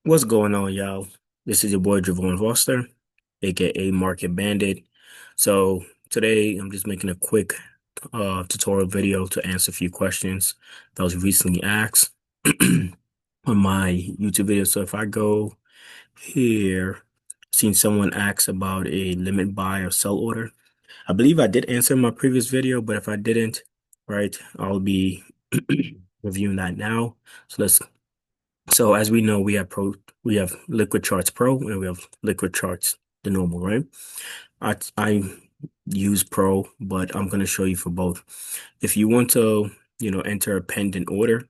What's going on, y'all? This is your boy Javon Foster, aka Market Bandit. So today I'm just making a quick tutorial video to answer a few questions that was recently asked on my YouTube video. So if I go here, seen someone ask about a limit buy or sell order. I believe I did answer in my previous video, but if I didn't, right, I'll be reviewing that now. So as we know, we have Liquid Charts Pro and we have Liquid Charts the normal, right? I use Pro, but I'm gonna show you for both. If you want to, enter a pending order,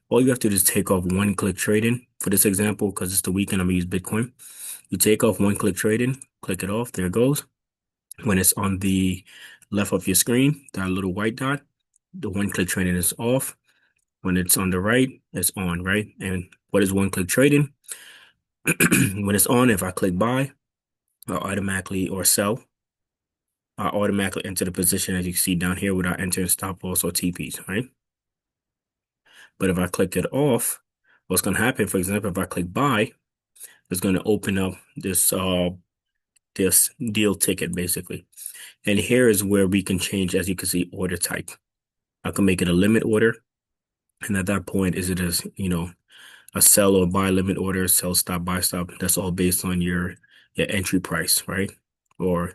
all you have to do is take off one click trading. For this example, because it's the weekend, I'm gonna use Bitcoin. You take off one click trading, click it off, there it goes. When it's on the left of your screen, that little white dot, the one click trading is off. When it's on the right, it's on, right? And what is one click trading? When it's on, if I click buy, I'll automatically or sell, I'll automatically enter the position as you can see down here without entering stop loss or TPs, right? But if I click it off, what's going to happen, for example, if I click buy, it's going to open up this deal ticket basically. And here is where we can change, as you can see, order type. I can make it a limit order. And at that point, is it as, a sell or buy limit order, sell stop, buy stop. That's all based on your entry price, right? Or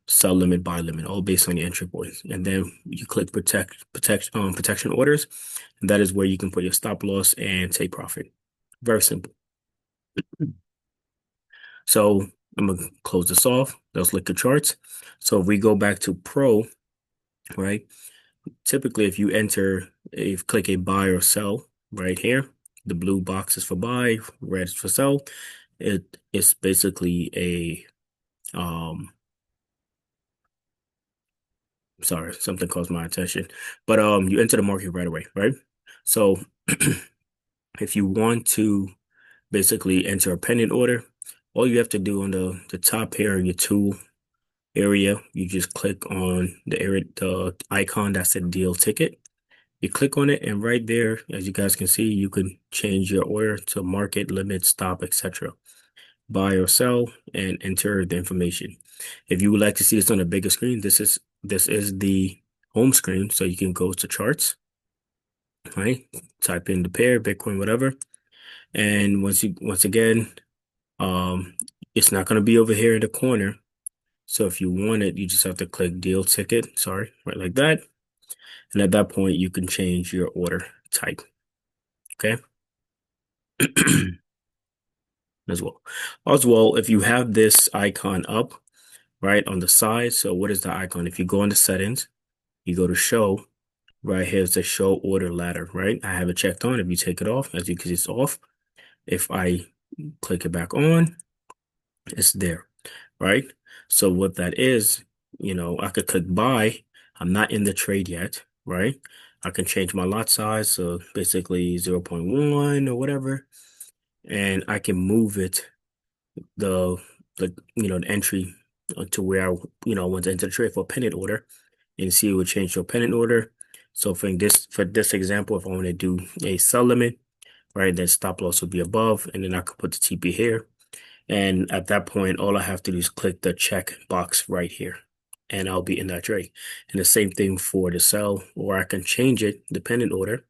sell limit, buy limit, all based on your entry points. And then you click protection orders, and that is where you can put your stop loss and take profit. Very simple. So I'm gonna close this off. Let's look at charts. So if we go back to Pro, right? Typically, if you click a buy or sell right here, the blue box is for buy, red is for sell. It is basically sorry, something caught my attention. But you enter the market right away, right? So if you want to basically enter a pending order, all you have to do on the top here, your tool area, you just click on the icon that said deal ticket. You click on it, and right there, as you guys can see, you can change your order to market, limit, stop, etc. Buy or sell, and enter the information. If you would like to see this on a bigger screen, this is the home screen, so you can go to charts, right? Type in the pair, Bitcoin, whatever, and once again, um, it's not going to be over here in the corner. So if you want it, you just have to click deal ticket, sorry, right like that. And at that point, you can change your order type. Okay. As well. As well, if you have this icon up, right on the side, so what is the icon? If you go into settings, you go to show, right here's the show order ladder, right? I have it checked on. If you take it off, as you can see, it's off. If I click it back on, it's there, right? So what that is, I could click buy. I'm not in the trade yet, right? I can change my lot size, so basically 0.1 or whatever, and I can move it the the entry to where I want to enter the trade for a pennant order, and see it would change to a pennant order. So for this example, if I want to do a sell limit, right, then stop loss would be above, and then I could put the TP here. And at that point, all I have to do is click the check box right here, and I'll be in that trade. And the same thing for the sell, or I can change it dependent order,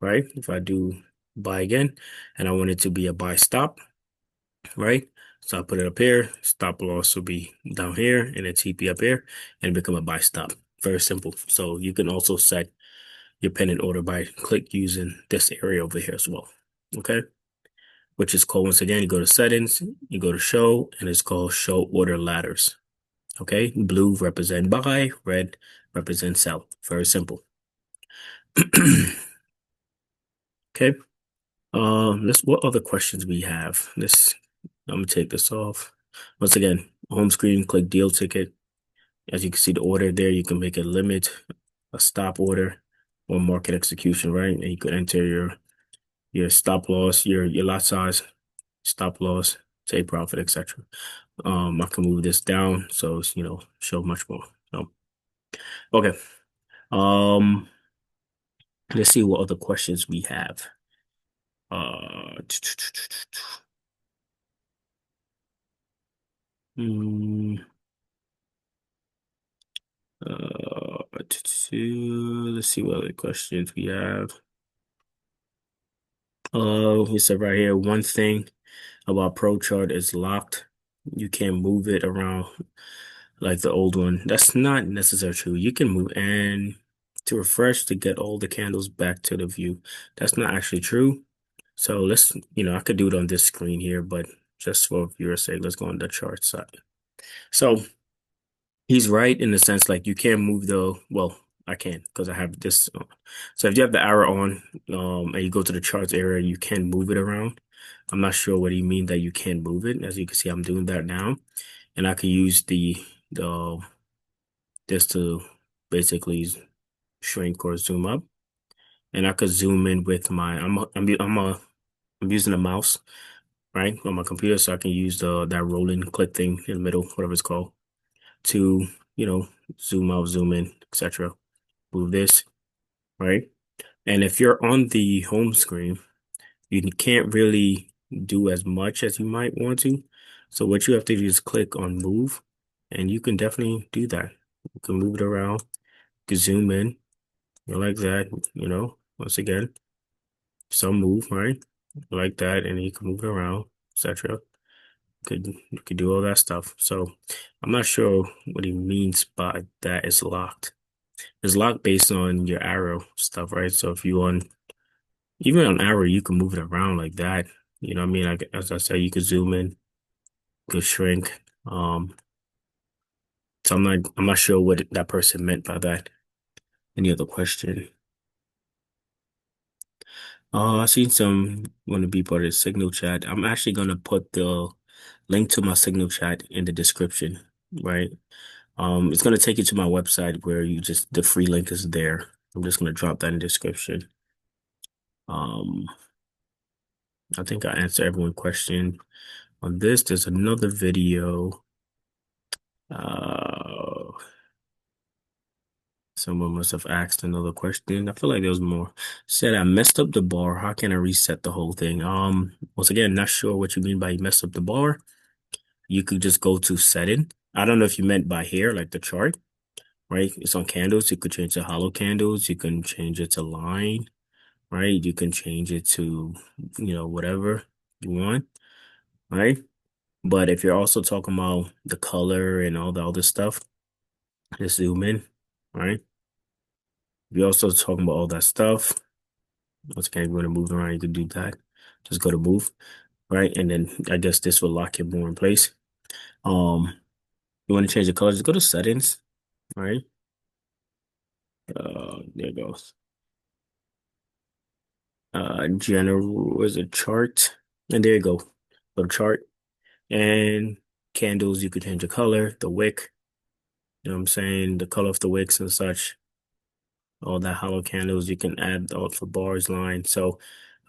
right? If I do buy again, and I want it to be a buy stop, right? So I put it up here, stop loss will be down here, and then TP up here, and become a buy stop. Very simple. So you can also set your pending order by click using this area over here as well. Okay. Which is called, once again, you go to settings, you go to show, and it's called show order ladders. Okay. Blue represent buy, red represent sell. Very simple. Okay. What other questions we have? I'm gonna take this off. Once again, home screen, click deal ticket. As you can see the order there, you can make a limit, a stop order, or market execution, right? And you could enter your stop loss, your lot size, stop loss, take profit, etc. I can move this down so it's, show much more. So, okay. Um, let's see what other questions we have. Uh, mm, let's see what other questions we have. He said right here, one thing about ProChart is locked. You can't move it around like the old one. That's not necessarily true. You can move and to refresh to get all the candles back to the view. That's not actually true. So I could do it on this screen here, but just for viewer's sake, let's go on the chart side. So he's right in the sense like you can't move well, I can because I have this on. So if you have the arrow on, and you go to the charts area, you can move it around. I'm not sure what he mean that you can move it. As you can see, I'm doing that now, and I can use the this to basically shrink or zoom up, and I could zoom in with my I'm using a mouse right on my computer, so I can use the that rolling click thing in the middle, whatever it's called, to you know zoom out, zoom in, etc. Move this, right? And if you're on the home screen, you can't really do as much as you might want to. So what you have to do is click on move, and you can definitely do that. You can move it around, you can zoom in, like that, once again, some move, right? Like that, and you can move it around, etc. You could do all that stuff. So I'm not sure what he means by that is locked. It's locked based on your arrow stuff, right? So if you on even on arrow, you can move it around like that. You know what I mean? Like as I said, you could zoom in, could shrink. So I'm not sure what that person meant by that. Any other question? I seen some want to be part of the Signal chat. I'm actually gonna put the link to my Signal chat in the description, right? It's gonna take you to my website where the free link is there. I'm just gonna drop that in the description. Um, I think I answered everyone's question on this. There's another video. Uh, Someone must have asked another question. I feel like there was more. Said I messed up the bar. How can I reset the whole thing? Once again, not sure what you mean by you messed up the bar. You could just go to setting. I don't know if you meant by here, like the chart, right? It's on candles. You could change to hollow candles. You can change it to line, right? You can change it to, whatever you want, right? But if you're also talking about the color and all the other stuff, just zoom in, right? If you're also talking about all that stuff, once again, you want to move around, you can do that. Just go to move, right? And then I guess this will lock it more in place. Um, you want to change the colors, go to settings, right? There it goes. General is a chart, and there you go. Go to chart and candles. You could change the color, the wick. You know what I'm saying? The color of the wicks and such. All that hollow candles you can add all for bars line. So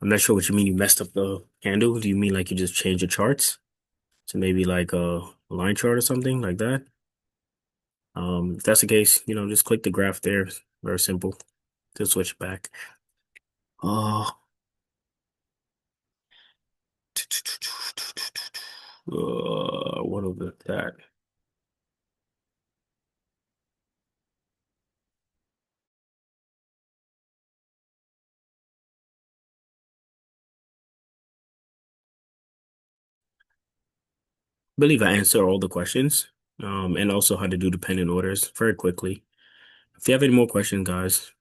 I'm not sure what you mean you messed up the candle. Do you mean like you just changed the charts to maybe like a line chart or something like that? If that's the case, just click the graph there. Very simple to switch back. Uh, what over that? Believe I answer all the questions, and also how to do the pending orders very quickly. If you have any more questions, guys,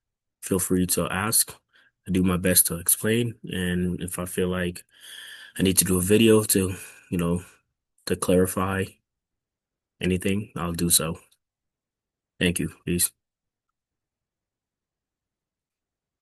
feel free to ask. I do my best to explain, and if I feel like I need to do a video you know, to clarify anything, I'll do so. Thank you. Peace.